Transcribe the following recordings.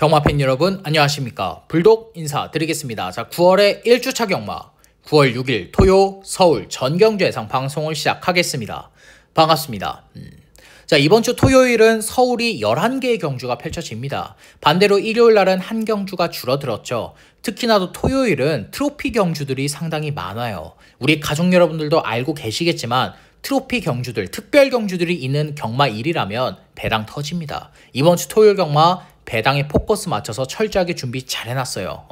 경마팬 여러분 안녕하십니까. 불독 인사드리겠습니다. 자, 9월의 1주차 경마 9월 6일 토요 서울 전경주 예상 방송을 시작하겠습니다. 반갑습니다. 자, 이번 주 토요일은 서울이 11개의 경주가 펼쳐집니다. 반대로 일요일 날은 한 경주가 줄어들었죠. 특히나도 토요일은 트로피 경주들이 상당히 많아요. 우리 가족 여러분들도 알고 계시겠지만 트로피 경주들, 특별 경주들이 있는 경마일이라면 배당 터집니다. 이번 주 토요일 경마 배당에 포커스 맞춰서 철저하게 준비 잘 해놨어요.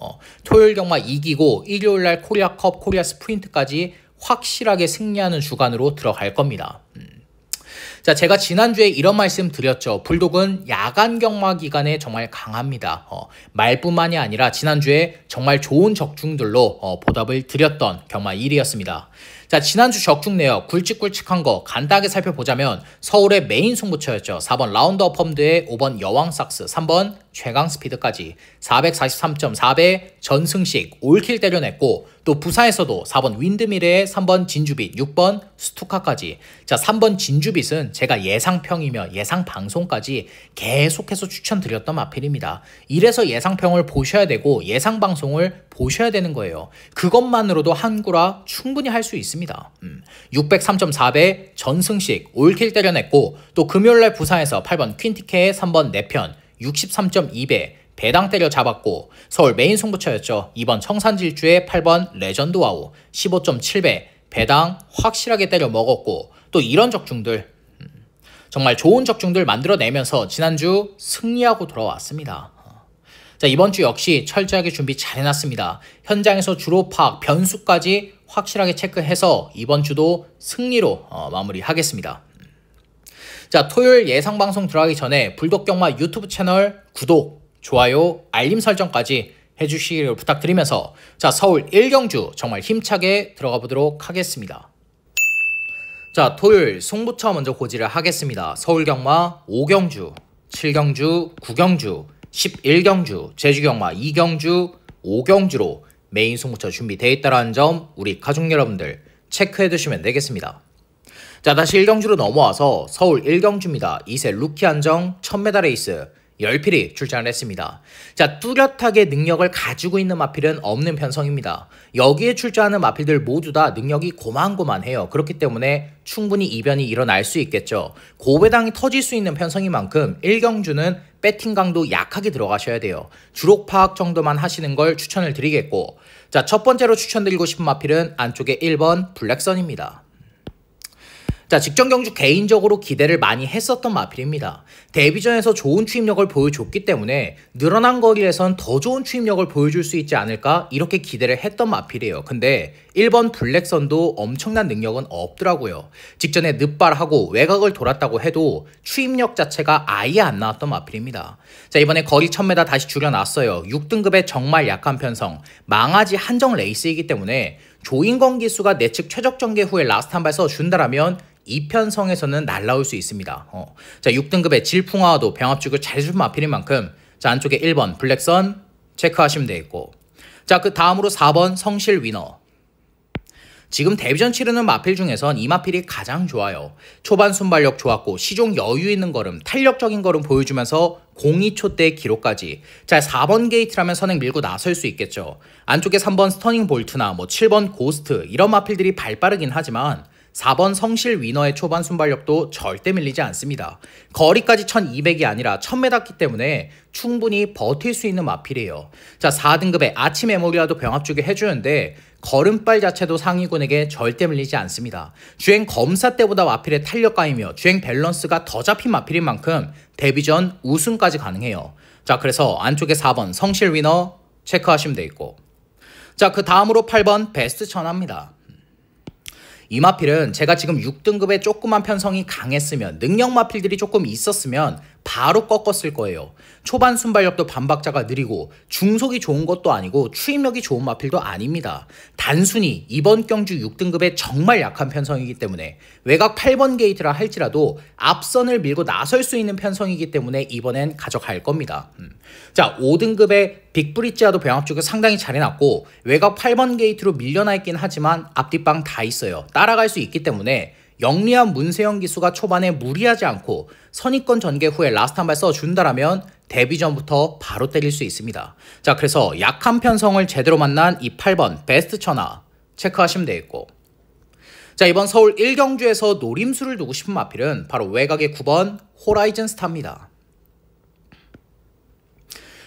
토요일 경마 이기고 일요일날 코리아컵, 코리아 스프린트까지 확실하게 승리하는 주간으로 들어갈 겁니다. 자, 제가 지난주에 이런 말씀 드렸죠. 불독은 야간 경마 기간에 정말 강합니다. 말뿐만이 아니라 지난주에 정말 좋은 적중들로 보답을 드렸던 경마일이었습니다. 자, 지난주 적중 내역 굵직굵직한 거 간단하게 살펴보자면 서울의 메인 승부처였죠. 4번 라운드업 펌드에 5번 여왕삭스, 3번 최강스피드까지 443.4배 전승식 올킬 때려냈고, 또 부산에서도 4번 윈드밀에 3번 진주빗, 6번 스투카까지. 자, 3번 진주빗은 제가 예상평이며 예상방송까지 계속해서 추천드렸던 마필입니다. 이래서 예상평을 보셔야 되고 예상방송을 보셔야 되는 거예요. 그것만으로도 한구라 충분히 할 수 있습니다. 603.4배 전승식 올킬 때려냈고, 또 금요일날 부산에서 8번 퀸티케에 3번 내편 63.2배 배당 때려 잡았고, 서울 메인 승부처였죠. 2번 청산질주에 8번 레전드 와우 15.7배 배당 확실하게 때려 먹었고, 또 이런 적중들 정말 좋은 적중들 만들어내면서 지난주 승리하고 돌아왔습니다. 자, 이번 주 역시 철저하게 준비 잘 해놨습니다. 현장에서 주로 파악, 변수까지 확실하게 체크해서 이번 주도 승리로 마무리하겠습니다. 자, 토요일 예상방송 들어가기 전에 불독경마 유튜브 채널 구독, 좋아요, 알림 설정까지 해주시기를 부탁드리면서 자, 서울 1경주 정말 힘차게 들어가 보도록 하겠습니다. 자, 토요일 승부처 먼저 고지를 하겠습니다. 서울경마 5경주, 7경주, 9경주, 11경주, 제주경마 2경주, 5경주로 메인 승부처 준비되어 있다는 점 우리 가족 여러분들 체크해 두시면 되겠습니다. 자, 다시 1경주로 넘어와서 서울 1경주입니다. 2세 루키 안정 1000m 레이스 10필이 출전을 했습니다. 자, 뚜렷하게 능력을 가지고 있는 마필은 없는 편성입니다. 여기에 출전하는 마필들 모두 다 능력이 고만고만해요. 그렇기 때문에 충분히 이변이 일어날 수 있겠죠. 고배당이 터질 수 있는 편성인 만큼 1경주는 배팅 강도 약하게 들어가셔야 돼요. 주록 파악 정도만 하시는 걸 추천을 드리겠고, 자, 첫 번째로 추천드리고 싶은 마필은 안쪽에 1번 블랙선입니다. 자, 직전 경주 개인적으로 기대를 많이 했었던 마필입니다. 데뷔전에서 좋은 추임력을 보여줬기 때문에 늘어난 거리에선 더 좋은 추임력을 보여줄 수 있지 않을까 이렇게 기대를 했던 마필이에요. 근데 1번 블랙선도 엄청난 능력은 없더라고요. 직전에 늑발하고 외곽을 돌았다고 해도 추임력 자체가 아예 안 나왔던 마필입니다. 자, 이번에 거리 1000m 다시 줄여놨어요. 6등급의 정말 약한 편성, 망아지 한정 레이스이기 때문에 조인건 기수가 내측 최적 전개 후에 라스트 한 발 써준다라면 이 편성에서는 날라올 수 있습니다. 자, 6등급의 질풍화와도 병합축을 잘해준 마필인 만큼 자, 안쪽에 1번 블랙선 체크하시면 되겠고, 자, 그 다음으로 4번 성실 위너. 지금 데뷔전 치르는 마필 중에선 이 마필이 가장 좋아요. 초반 순발력 좋았고 시종 여유 있는 걸음, 탄력적인 걸음 보여주면서 02초대 기록까지. 자, 4번 게이트라면 선행 밀고 나설 수 있겠죠. 안쪽에 3번 스터닝 볼트나 7번 고스트 이런 마필들이 발빠르긴 하지만 4번 성실 위너의 초반 순발력도 절대 밀리지 않습니다. 거리까지 1200이 아니라 1000m이기 때문에 충분히 버틸 수 있는 마필이에요. 자, 4등급의 아치 메모리아도 병합주게 해주는데 걸음발 자체도 상위군에게 절대 밀리지 않습니다. 주행 검사 때보다 마필의 탄력감이며 주행 밸런스가 더 잡힌 마필인 만큼 데뷔전 우승까지 가능해요. 자, 그래서 안쪽에 4번 성실 위너 체크하시면 되겠고, 자, 그 다음으로 8번 베스트 천하입니다. 이 마필은 제가 지금 6등급의 조그만 편성이 강했으면, 능력 마필들이 조금 있었으면 바로 꺾었을 거예요. 초반 순발력도 반박자가 느리고 중속이 좋은 것도 아니고 추임력이 좋은 마필도 아닙니다. 단순히 이번 경주 6등급의 정말 약한 편성이기 때문에 외곽 8번 게이트라 할지라도 앞선을 밀고 나설 수 있는 편성이기 때문에 이번엔 가져갈 겁니다. 자, 5등급의 빅브리지아도 병합쪽을 상당히 잘 해놨고 외곽 8번 게이트로 밀려나 있긴 하지만 앞뒷방 다 있어요. 따라갈 수 있기 때문에 영리한 문세영 기수가 초반에 무리하지 않고 선입권 전개 후에 라스트 한 발 써준다라면 데뷔 전부터 바로 때릴 수 있습니다. 자, 그래서 약한 편성을 제대로 만난 이 8번 베스트 천하 체크하시면 되겠고, 자, 이번 서울 1경주에서 노림수를 두고 싶은 마필은 바로 외곽의 9번 호라이즌 스타입니다.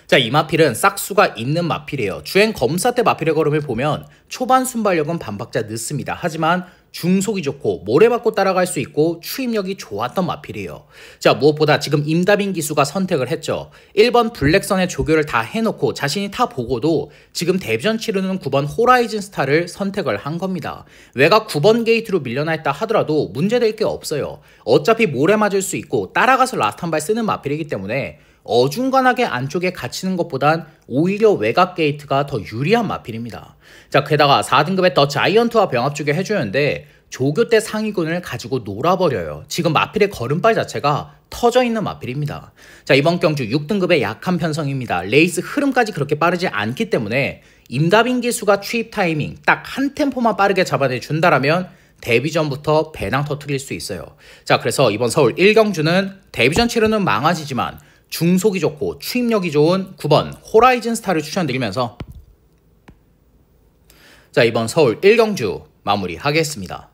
자, 이 마필은 싹수가 있는 마필이에요. 주행 검사 때 마필의 걸음을 보면 초반 순발력은 반박자 늦습니다. 하지만 중속이 좋고 모래 맞고 따라갈 수 있고 추임력이 좋았던 마필이에요. 자, 무엇보다 지금 임다빈 기수가 선택을 했죠. 1번 블랙선의 조교를 다 해놓고 자신이 타보고도 지금 데뷔전 치르는 9번 호라이즌 스타를 선택을 한 겁니다. 외곽 9번 게이트로 밀려나 있다 하더라도 문제될 게 없어요. 어차피 모래 맞을 수 있고 따라가서 라스트 한 발 쓰는 마필이기 때문에 어중간하게 안쪽에 갇히는 것보단 오히려 외곽 게이트가 더 유리한 마필입니다. 자, 게다가 4등급의 더 자이언트와 병합주게 해주는데 조교 때 상위군을 가지고 놀아버려요. 지금 마필의 걸음발 자체가 터져있는 마필입니다. 자, 이번 경주 6등급의 약한 편성입니다. 레이스 흐름까지 그렇게 빠르지 않기 때문에 임다빈 기수가 취입 타이밍 딱 한 템포만 빠르게 잡아내준다라면 데뷔 전부터 배낭 터뜨릴 수 있어요. 자, 그래서 이번 서울 1경주는 데뷔전 치르는 망아지지만 중속이 좋고 추임력이 좋은 9번 호라이즌 스타를 추천드리면서, 자, 이번 서울 1경주 마무리하겠습니다.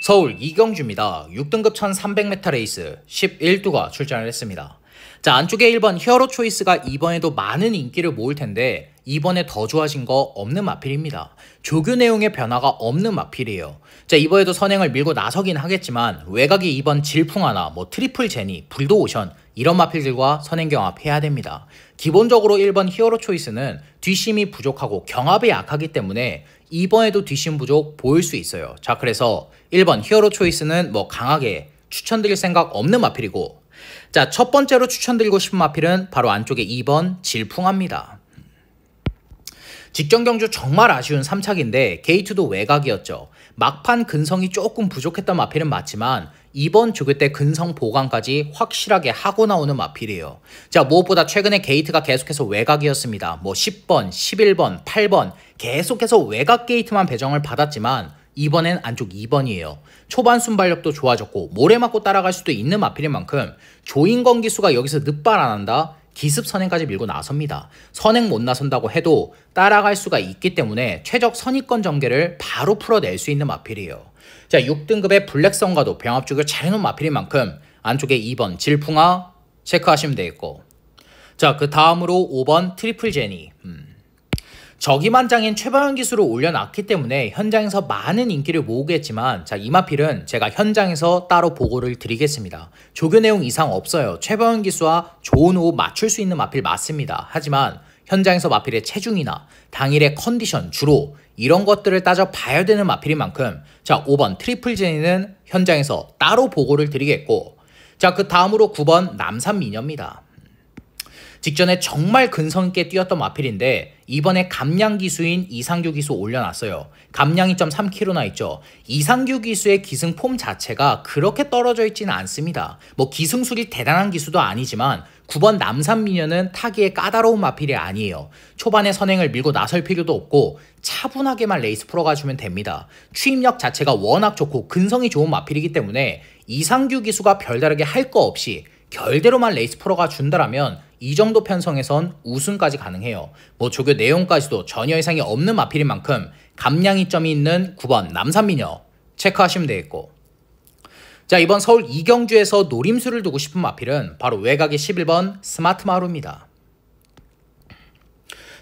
서울 2경주입니다. 6등급 1300m 레이스 11두가 출전을 했습니다. 자, 안쪽에 1번 히어로 초이스가 이번에도 많은 인기를 모을 텐데 이번에 더 좋아진 거 없는 마필입니다. 조교 내용의 변화가 없는 마필이에요. 자, 이번에도 선행을 밀고 나서긴 하겠지만 외곽이 2번 질풍하나, 트리플 제니, 불도 오션 이런 마필들과 선행 경합해야 됩니다. 기본적으로 1번 히어로 초이스는 뒷심이 부족하고 경합이 약하기 때문에 이번에도 뒷심 부족 보일 수 있어요. 자, 그래서 1번 히어로 초이스는 강하게 추천드릴 생각 없는 마필이고, 자, 첫 번째로 추천드리고 싶은 마필은 바로 안쪽에 2번 질풍합니다. 직전 경주 정말 아쉬운 3착인데 게이트도 외곽이었죠. 막판 근성이 조금 부족했던 마필은 맞지만 이번 조교 때 근성 보강까지 확실하게 하고 나오는 마필이에요. 자, 무엇보다 최근에 게이트가 계속해서 외곽이었습니다. 10번, 11번, 8번 계속해서 외곽 게이트만 배정을 받았지만 이번엔 안쪽 2번이에요. 초반 순발력도 좋아졌고 모래 맞고 따라갈 수도 있는 마필인 만큼 조인건 기수가 여기서 늦발 안 한다? 기습 선행까지 밀고 나섭니다. 선행 못 나선다고 해도 따라갈 수가 있기 때문에 최적 선입권 전개를 바로 풀어낼 수 있는 마필이에요. 자, 6등급의 블랙선과도 병합주기를 잘 해놓은 마필인 만큼 안쪽에 2번 질풍아 체크하시면 되겠고, 자, 그 다음으로 5번 트리플 제니. 저기만장인 최방현 기수를 올려놨기 때문에 현장에서 많은 인기를 모으겠지만, 자, 이 마필은 제가 현장에서 따로 보고를 드리겠습니다. 조교 내용 이상 없어요. 최방현 기수와 좋은 호흡 맞출 수 있는 마필 맞습니다. 하지만 현장에서 마필의 체중이나 당일의 컨디션, 주로 이런 것들을 따져봐야 되는 마필인 만큼, 자, 5번 트리플 제니는 현장에서 따로 보고를 드리겠고, 자, 그 다음으로 9번 남산미녀입니다. 직전에 정말 근성 있게 뛰었던 마필인데 이번에 감량 기수인 이상규 기수 올려놨어요. 감량이 2.3kg나 있죠. 이상규 기수의 기승 폼 자체가 그렇게 떨어져 있지는 않습니다. 기승술이 대단한 기수도 아니지만 9번 남산미녀는 타기에 까다로운 마필이 아니에요. 초반에 선행을 밀고 나설 필요도 없고 차분하게만 레이스 풀어가주면 됩니다. 추임력 자체가 워낙 좋고 근성이 좋은 마필이기 때문에 이상규 기수가 별다르게 할 거 없이 결대로만 레이스 풀어가 준다라면 이 정도 편성에선 우승까지 가능해요. 조교 내용까지도 전혀 이상이 없는 마필인 만큼 감량이점이 있는 9번 남산미녀 체크하시면 되겠고, 자, 이번 서울 2경주에서 노림수를 두고 싶은 마필은 바로 외곽의 11번 스마트마루입니다.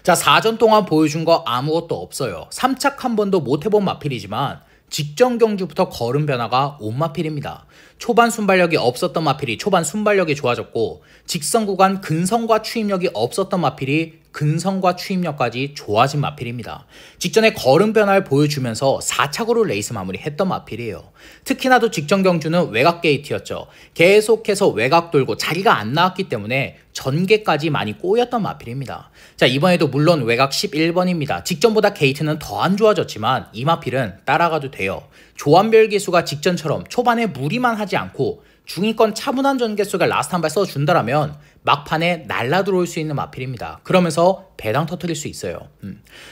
자, 4전 동안 보여준 거 아무것도 없어요. 3착 한 번도 못 해본 마필이지만 직전 경주부터 걸음 변화가 온 마필입니다. 초반 순발력이 없었던 마필이 초반 순발력이 좋아졌고, 직선 구간 근성과 추임력이 없었던 마필이 근성과 추임력까지 좋아진 마필입니다. 직전에 걸음 변화를 보여주면서 4착으로 레이스 마무리했던 마필이에요. 특히나도 직전 경주는 외곽 게이트였죠. 계속해서 외곽 돌고 자리가 안 나왔기 때문에 전개까지 많이 꼬였던 마필입니다. 자, 이번에도 물론 외곽 11번입니다. 직전보다 게이트는 더 안 좋아졌지만 이 마필은 따라가도 돼요. 조한별 기수가 직전처럼 초반에 무리만 하지 않고 중위권 차분한 전개 속에 라스트 한 발 써준다라면 막판에 날라 들어올 수 있는 마필입니다. 그러면서 배당 터뜨릴 수 있어요.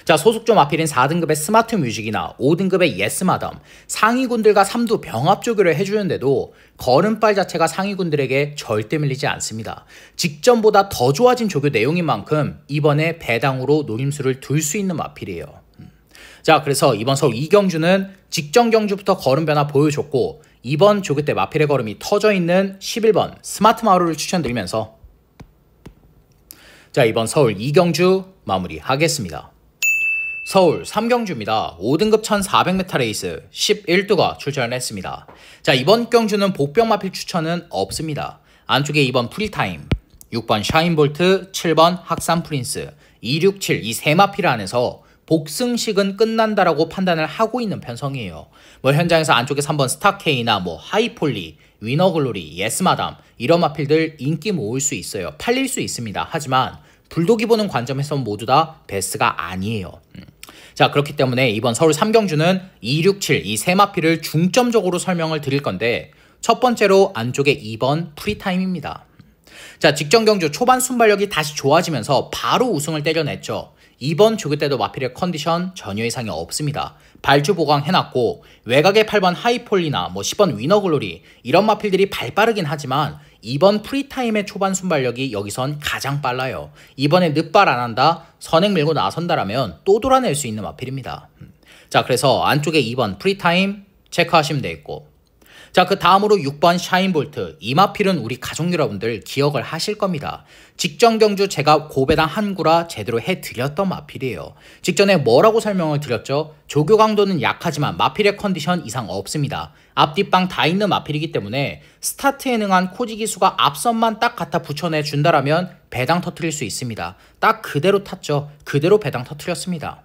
자, 소속조 마필인 4등급의 스마트 뮤직이나 5등급의 예스마담, 상위군들과 3두 병합 조교를 해주는데도 걸음발 자체가 상위군들에게 절대 밀리지 않습니다. 직전보다 더 좋아진 조교 내용인 만큼 이번에 배당으로 노림수를 둘 수 있는 마필이에요. 자, 그래서 이번 서울 이경주는 직전 경주부터 걸음 변화 보여줬고 이번 조교 때 마필의 걸음이 터져있는 11번 스마트 마루를 추천드리면서 자, 이번 서울 2경주 마무리하겠습니다. 서울 3경주입니다. 5등급 1400m 레이스 11두가 출전을 했습니다. 자, 이번 경주는 복병 마필 추천은 없습니다. 안쪽에 2번 프리타임, 6번 샤인볼트, 7번 학산 프린스, 267 이 세 마필 안에서 복승식은 끝난다라고 판단을 하고 있는 편성이에요. 뭐 현장에서 안쪽에 3번 스타케이나 뭐 하이폴리, 위너글로리, 예스마담 이런 마필들 인기 모을 수 있어요. 팔릴 수 있습니다. 하지만 불독이 보는 관점에서 모두 다 베스트가 아니에요. 자, 그렇기 때문에 이번 서울 3경주는 267 이 세 마필을 중점적으로 설명을 드릴 건데 첫 번째로 안쪽에 2번 프리타임입니다. 자, 직전 경주 초반 순발력이 다시 좋아지면서 바로 우승을 때려냈죠. 이번 조교 때도 마필의 컨디션 전혀 이상이 없습니다. 발주 보강해놨고 외곽의 8번 하이폴리나 뭐 10번 위너글로리 이런 마필들이 발 빠르긴 하지만 이번 프리타임의 초반 순발력이 여기선 가장 빨라요. 이번에 늦발 안 한다, 선행 밀고 나선다라면 또 돌아낼 수 있는 마필입니다. 자, 그래서 안쪽에 2번 프리타임 체크하시면 되겠고 자, 그 다음으로 6번 샤인볼트. 이 마필은 우리 가족 여러분들 기억을 하실 겁니다. 직전 경주 제가 고배당 한구라 제대로 해드렸던 마필이에요. 직전에 뭐라고 설명을 드렸죠? 조교 강도는 약하지만 마필의 컨디션 이상 없습니다. 앞뒷방 다 있는 마필이기 때문에 스타트에 능한 코지 기수가 앞선만 딱 갖다 붙여내 준다라면 배당 터트릴 수 있습니다. 딱 그대로 탔죠. 그대로 배당 터트렸습니다.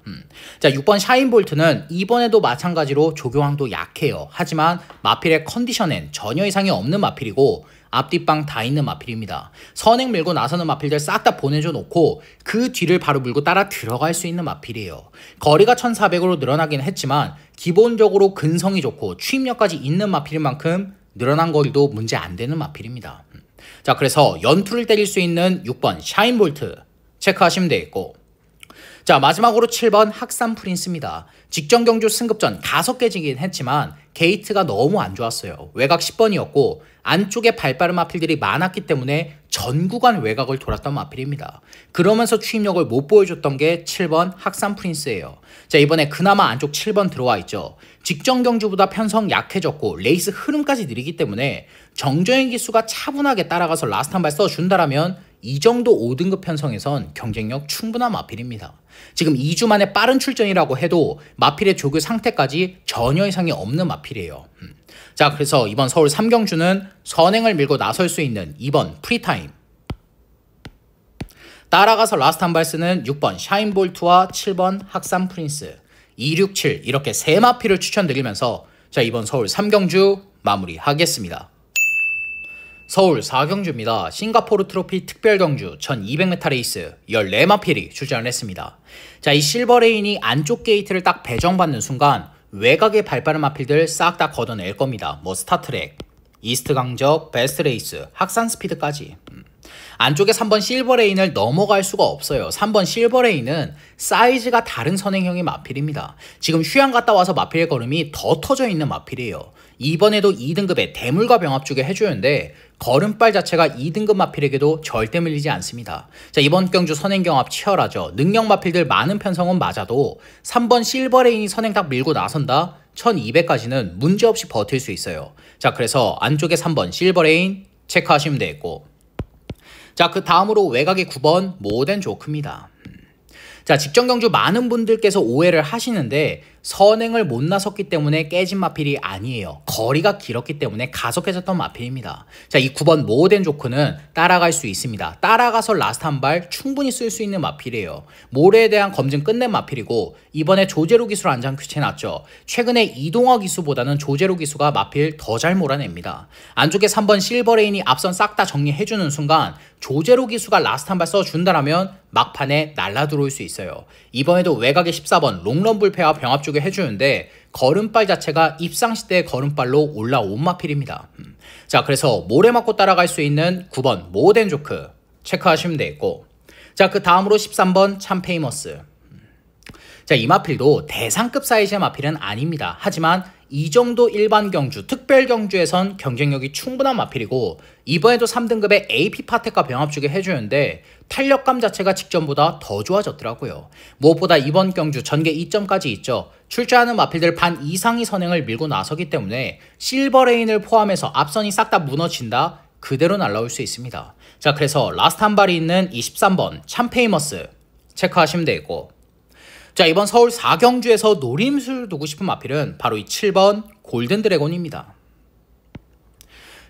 자, 6번 샤인볼트는 이번에도 마찬가지로 조교왕도 약해요. 하지만 마필의 컨디션엔 전혀 이상이 없는 마필이고 앞뒷방 다 있는 마필입니다. 선행 밀고 나서는 마필들 싹 다 보내줘 놓고 그 뒤를 바로 밀고 따라 들어갈 수 있는 마필이에요. 거리가 1400으로 늘어나긴 했지만 기본적으로 근성이 좋고 추임력까지 있는 마필인 만큼 늘어난 거리도 문제 안 되는 마필입니다. 자, 그래서 연투를 때릴 수 있는 6번 샤인볼트 체크하시면 되겠고 자, 마지막으로 7번 학산 프린스입니다. 직전 경주 승급전 5개 지긴 했지만 게이트가 너무 안 좋았어요. 외곽 10번이었고 안쪽에 발빠른 마필들이 많았기 때문에 전 구간 외곽을 돌았던 마필입니다. 그러면서 추임력을 못 보여줬던 게 7번 학산 프린스예요. 자, 이번에 그나마 안쪽 7번 들어와 있죠. 직전 경주보다 편성 약해졌고 레이스 흐름까지 느리기 때문에 정조현 기수가 차분하게 따라가서 라스트 한 발 써준다라면 이 정도 5등급 편성에선 경쟁력 충분한 마필입니다. 지금 2주 만에 빠른 출전이라고 해도 마필의 조교 상태까지 전혀 이상이 없는 마필이에요. 자, 그래서 이번 서울 3경주는 선행을 밀고 나설 수 있는 2번 프리타임, 따라가서 라스트 한 발 쓰는 6번 샤인볼트와 7번 학산 프린스, 267 이렇게 세 마필을 추천드리면서 자, 이번 서울 3경주 마무리하겠습니다. 서울 4경주입니다. 싱가포르 트로피 특별경주 1200m 레이스 14마필이 출전을 했습니다. 자, 이 실버레인이 안쪽 게이트를 딱 배정받는 순간 외곽의 발빠른 마필들 싹 다 걷어낼 겁니다. 뭐 스타트랙, 이스트 강적, 베스트 레이스, 학산 스피드까지. 안쪽에 3번 실버레인을 넘어갈 수가 없어요. 3번 실버레인은 사이즈가 다른 선행형의 마필입니다. 지금 휴양 갔다 와서 마필의 걸음이 더 터져 있는 마필이에요. 이번에도 2등급의 대물과 병합주게 해주는데 걸음발 자체가 2등급 마필에게도 절대 밀리지 않습니다. 자, 이번 경주 선행 경합 치열하죠. 능력 마필들 많은 편성은 맞아도 3번 실버레인이 선행 딱 밀고 나선다 1200까지는 문제없이 버틸 수 있어요. 자, 그래서 안쪽에 3번 실버레인 체크하시면 되겠고 자, 그 다음으로 외곽의 9번 모덴 조크입니다. 자, 직전 경주 많은 분들께서 오해를 하시는데 선행을 못 나섰기 때문에 깨진 마필이 아니에요. 거리가 길었기 때문에 가속해졌던 마필입니다. 자, 이 9번 모덴 조크는 따라갈 수 있습니다. 따라가서 라스트 한 발 충분히 쓸 수 있는 마필이에요. 모래에 대한 검증 끝낸 마필이고 이번에 조제로 기술 안장 교체해놨죠. 최근에 이동화 기수보다는 조제로 기수가 마필 더 잘 몰아냅니다. 안쪽에 3번 실버레인이 앞선 싹 다 정리해주는 순간 조제로 기수가 라스트 한 발 써준다라면 막판에 날라 들어올 수 있어요. 이번에도 외곽의 14번 롱런 불패와 병합 쪽에 해주는데 걸음발 자체가 입상시대의 걸음발로 올라온 마필입니다. 자, 그래서 모래 맞고 따라갈 수 있는 9번 모덴 조크 체크하시면 되겠고, 자, 그 다음으로 13번 참페이머스. 자, 이 마필도 대상급 사이즈의 마필은 아닙니다. 하지만 이 정도 일반 경주, 특별 경주에선 경쟁력이 충분한 마필이고, 이번에도 3등급의 AP 파텍과 병합 주게 해주는데 탄력감 자체가 직전보다 더 좋아졌더라고요. 무엇보다 이번 경주 전개 2점까지 있죠. 출제하는 마필들 반 이상이 선행을 밀고 나서기 때문에 실버레인을 포함해서 앞선이 싹 다 무너진다? 그대로 날라올 수 있습니다. 자, 그래서 라스트 한 발이 있는 23번 참페이머스 체크하시면 되겠고, 자, 이번 서울 4경주에서 노림수를 두고 싶은 마필은 바로 이 7번 골든 드래곤입니다.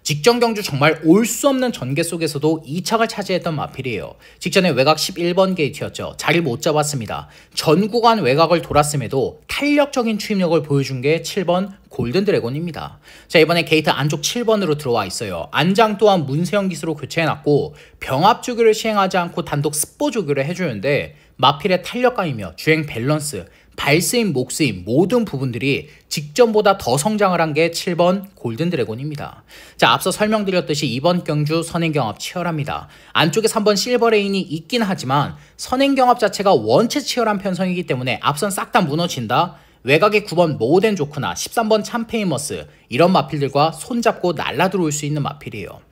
직전 경주 정말 올 수 없는 전개 속에서도 2착을 차지했던 마필이에요. 직전에 외곽 11번 게이트였죠. 자리를 못 잡았습니다. 전 구간 외곽을 돌았음에도 탄력적인 추임력을 보여준 게 7번 골든 드래곤입니다. 자, 이번에 게이트 안쪽 7번으로 들어와 있어요. 안장 또한 문세영 기수로 교체해놨고 병합 조교를 시행하지 않고 단독 스포 조교를 해주는데 마필의 탄력감이며 주행 밸런스, 발스임, 목스임 모든 부분들이 직전보다 더 성장을 한 게 7번 골든 드래곤입니다. 자, 앞서 설명드렸듯이 이번 경주 선행 경합 치열합니다. 안쪽에 3번 실버레인이 있긴 하지만 선행 경합 자체가 원체 치열한 편성이기 때문에 앞선 싹 다 무너진다. 외곽의 9번 모덴 조크나 13번 참페이머스 이런 마필들과 손잡고 날라 들어올 수 있는 마필이에요.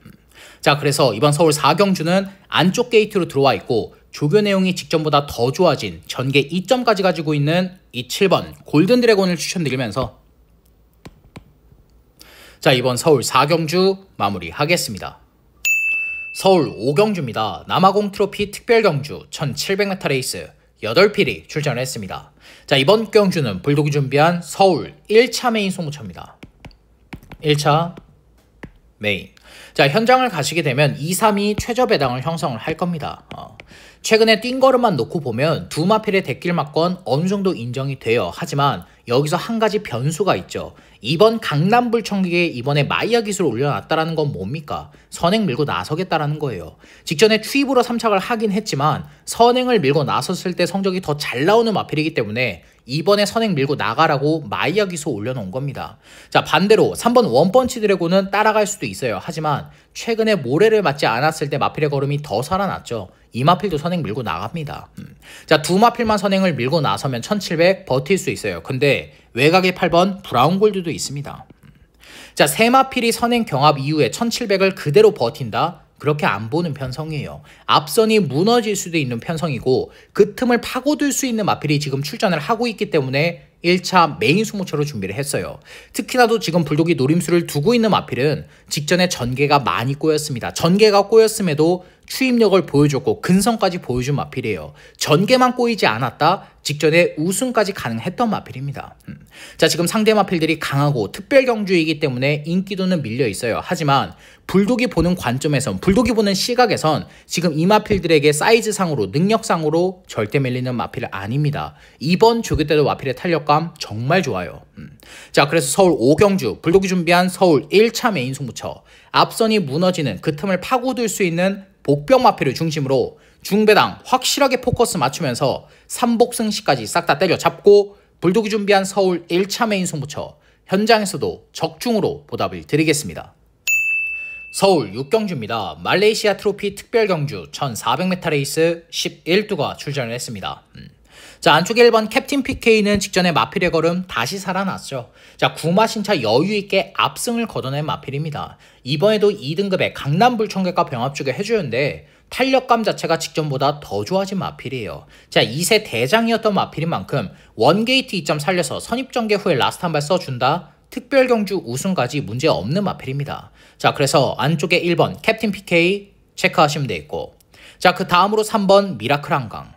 자, 그래서 이번 서울 4경주는 안쪽 게이트로 들어와 있고 조교 내용이 직전보다 더 좋아진 전개 2점까지 가지고 있는 이 7번 골든 드래곤을 추천드리면서, 자, 이번 서울 4경주 마무리하겠습니다. 서울 5경주입니다. 남아공 트로피 특별경주 1700m 레이스 8필이 출전을 했습니다. 자, 이번 경주는 불독이 준비한 서울 1차 메인 소모차입니다. 1차 메인. 자, 현장을 가시게 되면 2, 3위 최저 배당을 형성을 할 겁니다. 최근에 뛴 거름만 놓고 보면 두 마필의 대길 막건 어느 정도 인정이 돼요. 하지만 여기서 한 가지 변수가 있죠. 이번 강남불청객에 이번에 마이야 기술을 올려놨다라는 건 뭡니까? 선행 밀고 나서겠다라는 거예요. 직전에 투입으로 3착을 하긴 했지만 선행을 밀고 나섰을 때 성적이 더 잘 나오는 마필이기 때문에 이번에 선행 밀고 나가라고 마이야 기술 올려놓은 겁니다. 자, 반대로 3번 원펀치 드래곤은 따라갈 수도 있어요. 하지만 최근에 모래를 맞지 않았을 때 마필의 걸음이 더 살아났죠. 이 마필도 선행 밀고 나갑니다. 자, 두 마필만 선행을 밀고 나서면 1700 버틸 수 있어요. 근데 외곽에 8번 브라운 골드도 있습니다. 자, 세 마필이 선행 경합 이후에 1700을 그대로 버틴다? 그렇게 안 보는 편성이에요. 앞선이 무너질 수도 있는 편성이고 그 틈을 파고들 수 있는 마필이 지금 출전을 하고 있기 때문에 1차 메인 수모처로 준비를 했어요. 특히나도 지금 불독이 노림수를 두고 있는 마필은 직전에 전개가 많이 꼬였습니다. 전개가 꼬였음에도 추임력을 보여줬고 근성까지 보여준 마필이에요. 전개만 꼬이지 않았다? 직전에 우승까지 가능했던 마필입니다. 자, 지금 상대 마필들이 강하고 특별 경주이기 때문에 인기도는 밀려 있어요. 하지만 불독이 보는 관점에선, 불독이 보는 시각에선 지금 이 마필들에게 사이즈상으로 능력상으로 절대 밀리는 마필은 아닙니다. 이번 조교 때도 마필의 탄력감 정말 좋아요. 자, 그래서 서울 5경주 불독이 준비한 서울 1차 메인 승부처, 앞선이 무너지는 그 틈을 파고들 수 있는 복병 마필을 중심으로 중배당 확실하게 포커스 맞추면서 3복승시까지 싹 다 때려잡고 불독이 준비한 서울 1차 메인 승부처 현장에서도 적중으로 보답을 드리겠습니다. 서울 6경주입니다. 말레이시아 트로피 특별경주 1400m 레이스 11두가 출전을 했습니다. 자, 안쪽에 1번 캡틴 PK는 직전에 마필의 걸음 다시 살아났죠. 자, 구마신차 여유있게 압승을 거둬낸 마필입니다. 이번에도 2등급의 강남불청객과 병합 주게 해주는데 탄력감 자체가 직전보다 더 좋아진 마필이에요. 자, 2세 대장이었던 마필인 만큼 원게이트 2점 살려서 선입전개 후에 라스트 한 발 써준다? 특별경주 우승까지 문제없는 마필입니다. 자, 그래서 안쪽에 1번 캡틴 PK 체크하시면 되겠고, 자, 그 다음으로 3번 미라클 한강.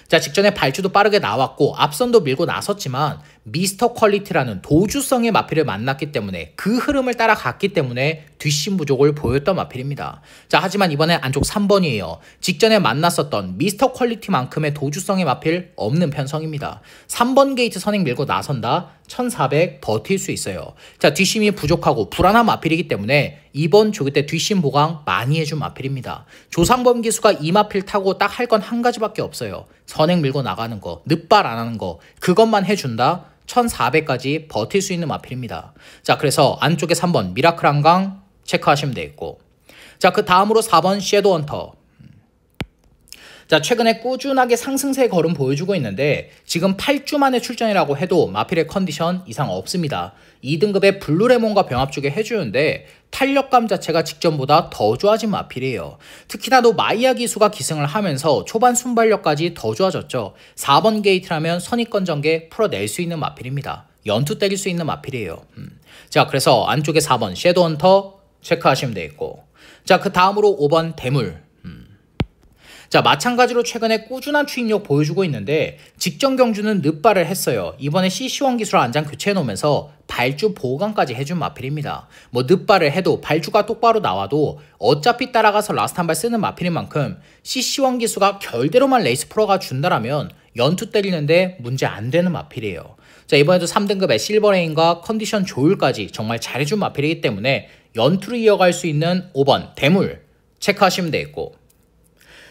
자, 직전에 발주도 빠르게 나왔고 앞선도 밀고 나섰지만 미스터 퀄리티라는 도주성의 마필을 만났기 때문에 그 흐름을 따라갔기 때문에 뒷심 부족을 보였던 마필입니다. 자, 하지만 이번엔 안쪽 3번이에요. 직전에 만났었던 미스터 퀄리티만큼의 도주성의 마필 없는 편성입니다. 3번 게이트 선행 밀고 나선다? 1400 버틸 수 있어요. 자, 뒷심이 부족하고 불안한 마필이기 때문에 이번 조교 때 뒷심 보강 많이 해준 마필입니다. 조상범 기수가 이 마필 타고 딱 할 건 한 가지밖에 없어요. 선행 밀고 나가는 거, 늑발 안 하는 거, 그것만 해준다? 1400까지 버틸 수 있는 마필입니다. 자, 그래서 안쪽에 3번 미라클 한강 체크하시면 되겠고, 자, 그 다음으로 4번 섀도우 헌터. 자, 최근에 꾸준하게 상승세 걸음 보여주고 있는데 지금 8주 만에 출전이라고 해도 마필의 컨디션 이상 없습니다. 2등급의 블루레몬과 병합 쪽에 해주는데 탄력감 자체가 직전보다 더 좋아진 마필이에요. 특히나도 마이야 기수가 기승을 하면서 초반 순발력까지 더 좋아졌죠. 4번 게이트라면 선입권 전개 풀어낼 수 있는 마필입니다. 연투 때릴 수 있는 마필이에요. 자, 그래서 안쪽에 4번 섀도우 헌터 체크하시면 되겠고, 자, 그 다음으로 5번 대물. 자, 마찬가지로 최근에 꾸준한 추입력 보여주고 있는데 직전 경주는 늦발을 했어요. 이번에 CC1 기술 안장 교체해 놓으면서 발주 보강까지 해준 마필입니다. 뭐 늦발을 해도 발주가 똑바로 나와도 어차피 따라가서 라스트 한 발 쓰는 마필인 만큼 CC1 기수가 결대로만 레이스 풀어가 준다라면 연투 때리는데 문제 안 되는 마필이에요. 자, 이번에도 3등급의 실버레인과 컨디션 조율까지 정말 잘해준 마필이기 때문에 연투를 이어갈 수 있는 5번 대물 체크하시면 되겠고,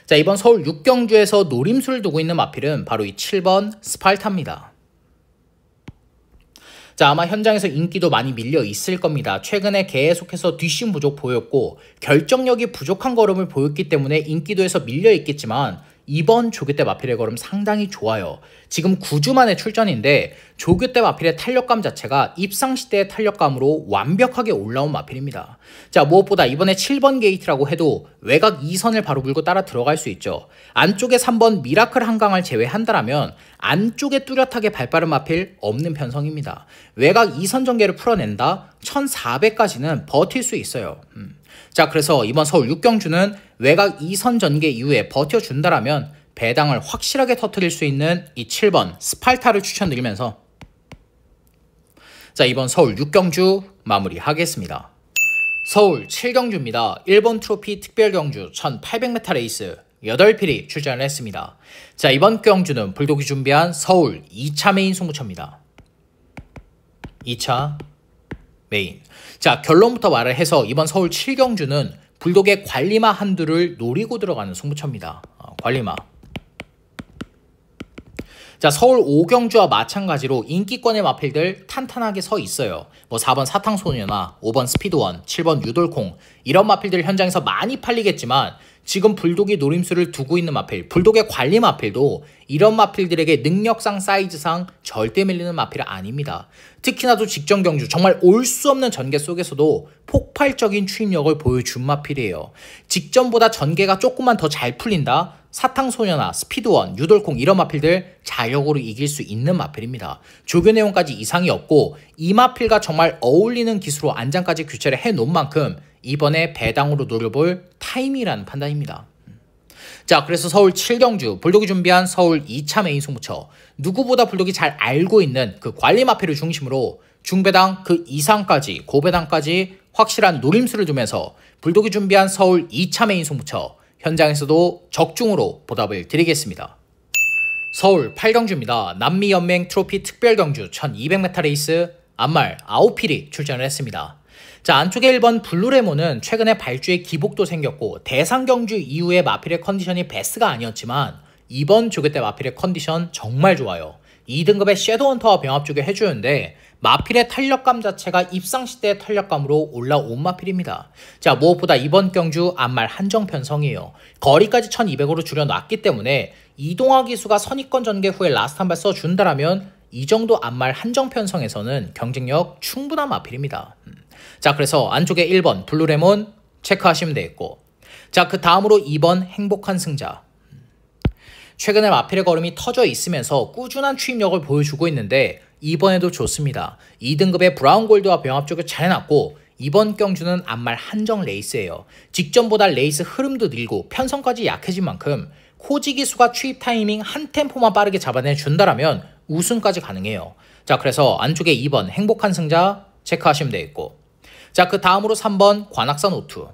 자, 이번 서울 6경주에서 노림수를 두고 있는 마필은 바로 이 7번 스팔타입니다. 자, 아마 현장에서 인기도 많이 밀려 있을 겁니다. 최근에 계속해서 뒷심 부족 보였고 결정력이 부족한 걸음을 보였기 때문에 인기도에서 밀려 있겠지만 이번 조교대 마필의 걸음 상당히 좋아요. 지금 9주 만에 출전인데 조교대 마필의 탄력감 자체가 입상시 때의 탄력감으로 완벽하게 올라온 마필입니다. 자, 무엇보다 이번에 7번 게이트라고 해도 외곽 2선을 바로 물고 따라 들어갈 수 있죠. 안쪽에 3번 미라클 한강을 제외한다면 안쪽에 뚜렷하게 발빠른 마필 없는 편성입니다. 외곽 2선 전개를 풀어낸다 1400까지는 버틸 수 있어요. 자, 그래서 이번 서울 6경주는 외곽 2선 전개 이후에 버텨준다라면 배당을 확실하게 터뜨릴 수 있는 이 7번 스팔타를 추천드리면서 자, 이번 서울 6경주 마무리하겠습니다. 서울 7경주입니다. 일본 트로피 특별경주 1800m 레이스 8필이 출전을 했습니다. 자, 이번 경주는 불독이 준비한 서울 2차 메인 승부처입니다. 2차 메인. 자, 결론부터 말을 해서 이번 서울 7경주는 불독의 관리마 한두를 노리고 들어가는 승부처입니다. 관리마. 자, 서울 5경주와 마찬가지로 인기권의 마필들 탄탄하게 서 있어요. 뭐 4번 사탕소녀나 5번 스피드원, 7번 유돌콩 이런 마필들 현장에서 많이 팔리겠지만 지금 불독이 노림수를 두고 있는 마필, 불독의 관리 마필도 이런 마필들에게 능력상 사이즈상 절대 밀리는 마필은 아닙니다. 특히나도 직전 경주 정말 올 수 없는 전개 속에서도 폭발적인 추입력을 보여준 마필이에요. 직전보다 전개가 조금만 더 잘 풀린다? 사탕소녀나 스피드원, 유돌콩 이런 마필들 자력으로 이길 수 있는 마필입니다. 조교 내용까지 이상이 없고 이 마필과 정말 어울리는 기수로 안장까지 교체를 해놓은 만큼 이번에 배당으로 노려볼 타임이라는 판단입니다. 자, 그래서 서울 7경주 불독이 준비한 서울 2차 메인 승부처, 누구보다 불독이 잘 알고 있는 그 관리 마필을 중심으로 중배당 그 이상까지 고배당까지 확실한 노림수를 두면서 불독이 준비한 서울 2차 메인 승부처 현장에서도 적중으로 보답을 드리겠습니다. 서울 8경주입니다. 남미연맹 트로피 특별경주 1200m 레이스 안말 9필이 출전을 했습니다. 자, 안쪽에 1번 블루레몬은 최근에 발주에 기복도 생겼고 대상경주 이후에 마필의 컨디션이 베스트가 아니었지만 이번 조교 때 마필의 컨디션 정말 좋아요. 2등급의 섀도우 헌터와 병합 쪽에 해주는데 마필의 탄력감 자체가 입상시 때의 탄력감으로 올라온 마필입니다. 자, 무엇보다 이번 경주 안말 한정 편성이에요. 거리까지 1200으로 줄여놨기 때문에 이동화 기수가 선입권 전개 후에 라스트 한 발 써준다라면 이 정도 안말 한정 편성에서는 경쟁력 충분한 마필입니다. 자, 그래서 안쪽에 1번 블루레몬 체크하시면 되겠고, 자, 그 다음으로 2번 행복한 승자. 최근에 마필의 걸음이 터져 있으면서 꾸준한 추입력을 보여주고 있는데 이번에도 좋습니다. 2등급의 브라운 골드와 병합 쪽을 잘 해놨고 이번 경주는 안말 한정 레이스예요. 직전보다 레이스 흐름도 늘고 편성까지 약해진 만큼 코지 기수가 추입 타이밍 한 템포만 빠르게 잡아내준다라면 우승까지 가능해요. 자, 그래서 안쪽에 2번 행복한 승자 체크하시면 되겠고, 자, 그 다음으로 3번 관악산 오투.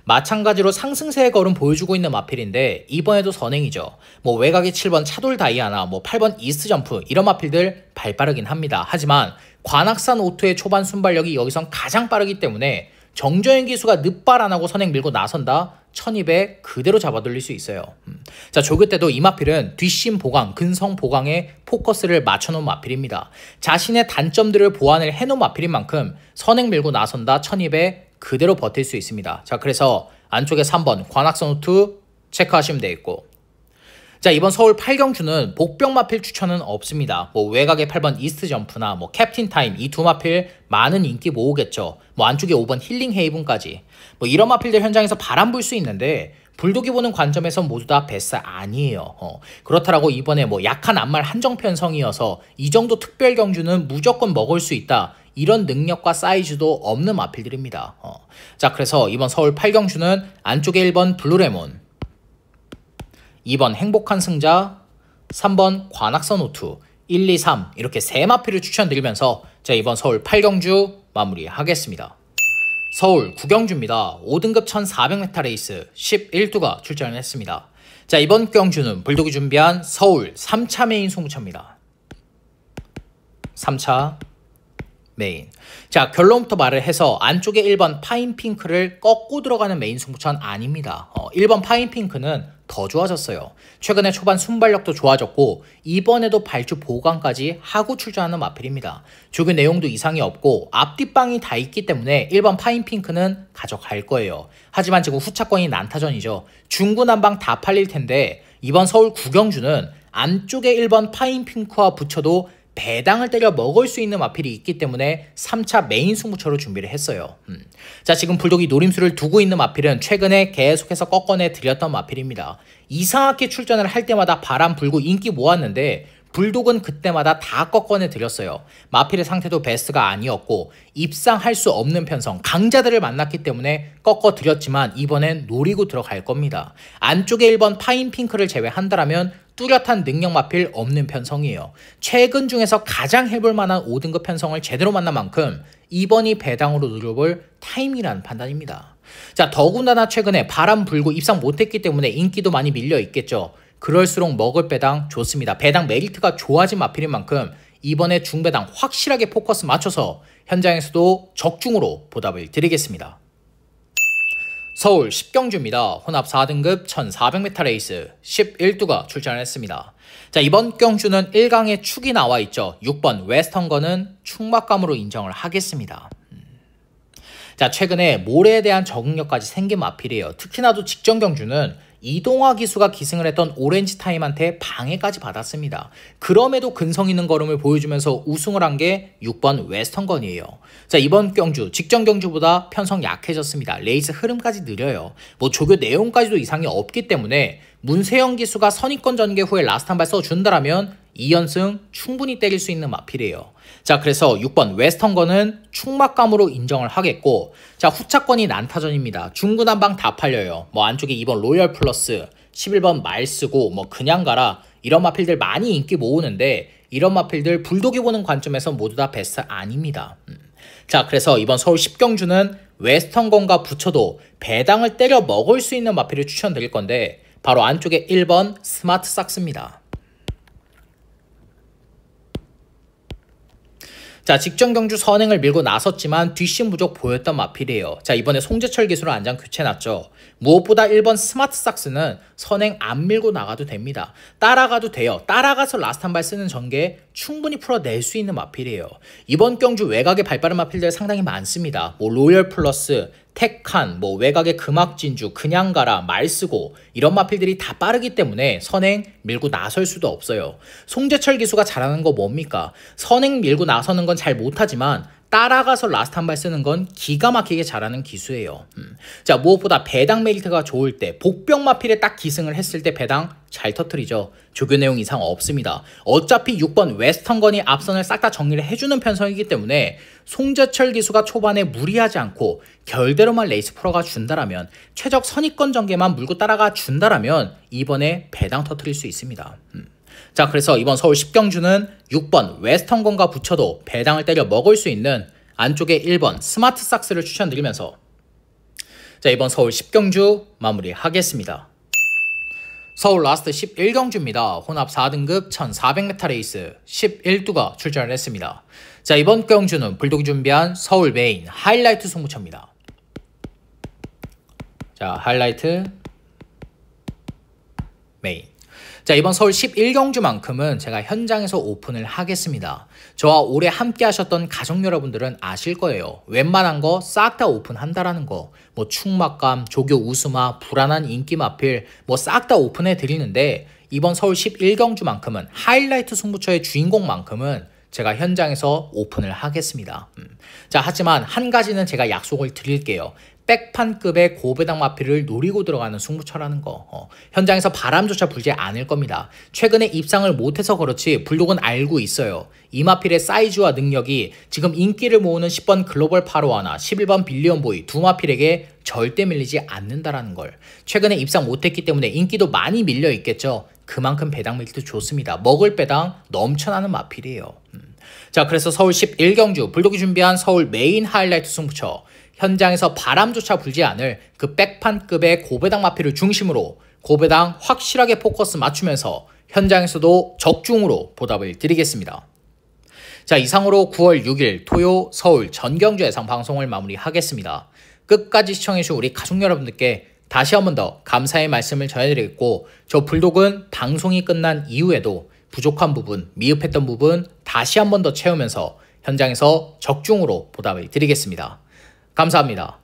마찬가지로 상승세의 걸음 보여주고 있는 마필인데 이번에도 선행이죠. 뭐 외곽의 7번 차돌 다이아나 뭐 8번 이스트 점프 이런 마필들 발빠르긴 합니다. 하지만 관악산 오토의 초반 순발력이 여기선 가장 빠르기 때문에 정조현 기수가 늦발 안 하고 선행 밀고 나선다 1200 그대로 잡아돌릴 수 있어요. 자, 조교 때도 이 마필은 뒷심 보강, 근성 보강에 포커스를 맞춰놓은 마필입니다. 자신의 단점들을 보완을 해놓은 마필인 만큼 선행 밀고 나선다 1200 그대로 버틸 수 있습니다. 자, 그래서 안쪽에 3번 관악선 호투 체크하시면 되겠고, 자, 이번 서울 8경주는 복병 마필 추천은 없습니다. 뭐 외곽에 8번 이스트 점프나 뭐 캡틴 타임 이 두 마필 많은 인기 모으겠죠. 뭐 안쪽에 5번 힐링 헤이븐까지 뭐 이런 마필들 현장에서 바람 불 수 있는데 불독이 보는 관점에서 모두 다 베스트 아니에요. 그렇다라고 이번에 뭐 약한 안말 한정편성이어서 이 정도 특별 경주는 무조건 먹을 수 있다, 이런 능력과 사이즈도 없는 마필들입니다. 자, 그래서 이번 서울 8경주는 안쪽에 1번 블루레몬, 2번 행복한 승자, 3번 관악선 호투, 1, 2, 3 이렇게 세 마필을 추천드리면서 자, 이번 서울 8경주 마무리하겠습니다. 서울 9경주입니다. 5등급 1400m 레이스 11두가 출전을 했습니다. 자, 이번 경주는 불독이 준비한 서울 3차 메인 송구차입니다. 3차 메인. 자, 결론부터 말을 해서 안쪽에 1번 파인핑크를 꺾고 들어가는 메인 승부차는 아닙니다. 1번 파인핑크는 더 좋아졌어요. 최근에 초반 순발력도 좋아졌고 이번에도 발주 보강까지 하고 출전하는 마필입니다. 조교 내용도 이상이 없고 앞뒷방이 다 있기 때문에 1번 파인핑크는 가져갈 거예요. 하지만 지금 후차권이 난타전이죠. 중구난방 다 팔릴 텐데 이번 서울 9경주는 안쪽에 1번 파인핑크와 붙여도 배당을 때려 먹을 수 있는 마필이 있기 때문에 3차 메인 승부처로 준비를 했어요. 자, 지금 불독이 노림수를 두고 있는 마필은 최근에 계속해서 꺾어내 드렸던 마필입니다. 이상하게 출전을 할 때마다 바람 불고 인기 모았는데 불독은 그때마다 다 꺾어내 드렸어요. 마필의 상태도 베스트가 아니었고 입상할 수 없는 편성 강자들을 만났기 때문에 꺾어 드렸지만 이번엔 노리고 들어갈 겁니다. 안쪽에 1번 파인핑크를 제외한다라면 뚜렷한 능력 마필 없는 편성이에요. 최근 중에서 가장 해볼 만한 5등급 편성을 제대로 만난 만큼 이번이 배당으로 누려볼 타임이라는 판단입니다. 자, 더군다나 최근에 바람 불고 입상 못했기 때문에 인기도 많이 밀려 있겠죠. 그럴수록 먹을 배당 좋습니다. 배당 메리트가 좋아진 마필인 만큼 이번에 중배당 확실하게 포커스 맞춰서 현장에서도 적중으로 보답을 드리겠습니다. 서울 10경주입니다. 혼합 4등급 1400m 레이스 11두가 출전을 했습니다. 자, 이번 경주는 1강에 축이 나와 있죠. 6번 웨스턴건은 축막감으로 인정을 하겠습니다. 자, 최근에 모래에 대한 적응력까지 생긴 마필이에요. 특히나도 직전 경주는 이동화 기수가 기승을 했던 오렌지 타임한테 방해까지 받았습니다. 그럼에도 근성 있는 걸음을 보여주면서 우승을 한 게 6번 웨스턴건이에요. 자, 이번 경주 직전 경주보다 편성 약해졌습니다. 레이스 흐름까지 느려요. 뭐 조교 내용까지도 이상이 없기 때문에 문세영 기수가 선입권 전개 후에 라스트 한 발 써준다라면 2연승 충분히 때릴 수 있는 마필이에요. 자, 그래서 6번 웨스턴건은 축막감으로 인정을 하겠고, 자, 후차권이 난타전입니다. 중구난방 다 팔려요. 뭐 안쪽에 2번 로열 플러스, 11번 말쓰고 뭐 그냥 가라 이런 마필들 많이 인기 모으는데 이런 마필들 불독이 보는 관점에서 모두 다 베스트 아닙니다. 자, 그래서 이번 서울 10경주는 웨스턴건과 붙여도 배당을 때려 먹을 수 있는 마필을 추천드릴 건데 바로 안쪽에 1번 스마트 삭스입니다. 자, 직전 경주 선행을 밀고 나섰지만 뒷심 부족 보였던 마필이에요. 자, 이번에 송재철 기수로 안장 교체해놨죠. 무엇보다 1번 스마트 삭스는 선행 안 밀고 나가도 됩니다. 따라가도 돼요. 따라가서 라스트 한 발 쓰는 전개 충분히 풀어낼 수 있는 마필이에요. 이번 경주 외곽에 발빠른 마필들 상당히 많습니다. 뭐 로열 플러스, 택한, 뭐 외곽의 금악진주, 그냥 가라, 말쓰고 이런 마필들이 다 빠르기 때문에 선행 밀고 나설 수도 없어요. 송재철 기수가 잘하는 거 뭡니까? 선행 밀고 나서는 건 잘 못하지만 따라가서 라스트 한 발 쓰는 건 기가 막히게 잘하는 기수예요. 자, 무엇보다 배당 메리트가 좋을 때 복병 마필에 딱 기승을 했을 때 배당 잘 터트리죠. 조교 내용 이상 없습니다. 어차피 6번 웨스턴건이 앞선을 싹 다 정리를 해주는 편성이기 때문에 송재철 기수가 초반에 무리하지 않고 결대로만 레이스 풀어가 준다라면 최적 선입권 전개만 물고 따라가 준다라면 이번에 배당 터트릴 수 있습니다. 자, 그래서 이번 서울 10경주는 6번 웨스턴건과 붙여도 배당을 때려 먹을 수 있는 안쪽에 1번 스마트 삭스를 추천드리면서 자, 이번 서울 10경주 마무리하겠습니다. 서울 라스트 11경주입니다. 혼합 4등급 1400m 레이스 11두가 출전을 했습니다. 자, 이번 경주는 불독이 준비한 서울 메인 하이라이트 승부처입니다. 자, 하이라이트 메인. 자, 이번 서울 11경주만큼은 제가 현장에서 오픈을 하겠습니다. 저와 오래 함께 하셨던 가족 여러분들은 아실 거예요. 웬만한 거 싹 다 오픈한다라는 거. 뭐 충막감, 조교 우수마, 불안한 인기 마필 뭐 싹 다 오픈해 드리는데 이번 서울 11경주만큼은 하이라이트 승부처의 주인공만큼은 제가 현장에서 오픈을 하겠습니다. 자, 하지만 한 가지는 제가 약속을 드릴게요. 백판급의 고배당 마필을 노리고 들어가는 승부처라는 거. 현장에서 바람조차 불지 않을 겁니다. 최근에 입상을 못해서 그렇지 불독은 알고 있어요. 이 마필의 사이즈와 능력이 지금 인기를 모으는 10번 글로벌 파로와나 11번 빌리언보이 두 마필에게 절대 밀리지 않는다라는 걸. 최근에 입상 못했기 때문에 인기도 많이 밀려 있겠죠. 그만큼 배당 밀도 좋습니다. 먹을 배당 넘쳐나는 마필이에요. 자, 그래서 서울 11경주 불독이 준비한 서울 메인 하이라이트 승부처. 현장에서 바람조차 불지 않을 그 백판급의 고배당 마필을 중심으로 고배당 확실하게 포커스 맞추면서 현장에서도 적중으로 보답을 드리겠습니다. 자, 이상으로 9월 6일 토요 서울 전경주 예상 방송을 마무리하겠습니다. 끝까지 시청해주신 우리 가족 여러분들께 다시 한 번 더 감사의 말씀을 전해드리겠고, 저 불독은 방송이 끝난 이후에도 부족한 부분, 미흡했던 부분 다시 한 번 더 채우면서 현장에서 적중으로 보답을 드리겠습니다. 감사합니다.